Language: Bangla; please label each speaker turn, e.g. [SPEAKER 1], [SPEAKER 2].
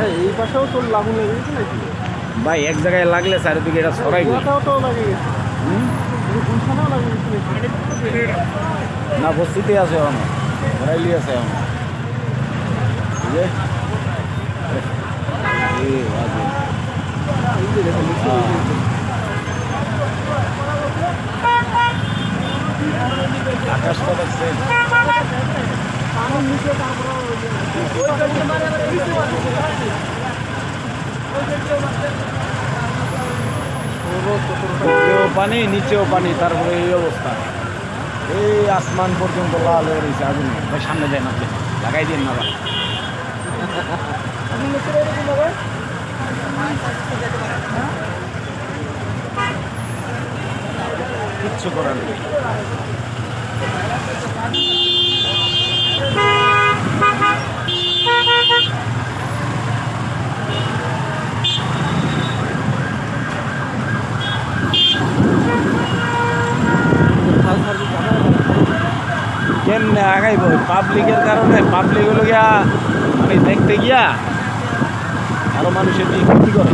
[SPEAKER 1] এই পাশেও তো লাগুন লেগে গেছে নাকি?
[SPEAKER 2] ভাই এক জায়গায় লাগলে চারিদিকে এটা ছড়াই দিই।
[SPEAKER 1] তো লাগে গেছে, গুলশানেও লাগে গেছে নাকি?
[SPEAKER 2] না বস্তিতে আছে এখন, ঘরাইলি আছে এখন। ঠিক আছে
[SPEAKER 1] এই যে দেখেন, নিচে লেগে গেছে।
[SPEAKER 2] আকাশটা দেখছে।
[SPEAKER 1] পানির নিচে তারপরে
[SPEAKER 2] উপরেও পানি নিচেও পানি, তারপরে এই অবস্থা। এই আসমান পর্যন্ত লাল হয়ে রয়েছে আগুন। ভাই সামনে যায় না, আপনি লাগাই দিন না ভাই। কিচ্ছু করার নেই। কেমনে আগাইব পাবলিকের কারণে? পাবলিক হলো গিয়া মানে দেখতে গিয়া আরো মানুষের দিয়ে ক্ষতি করে।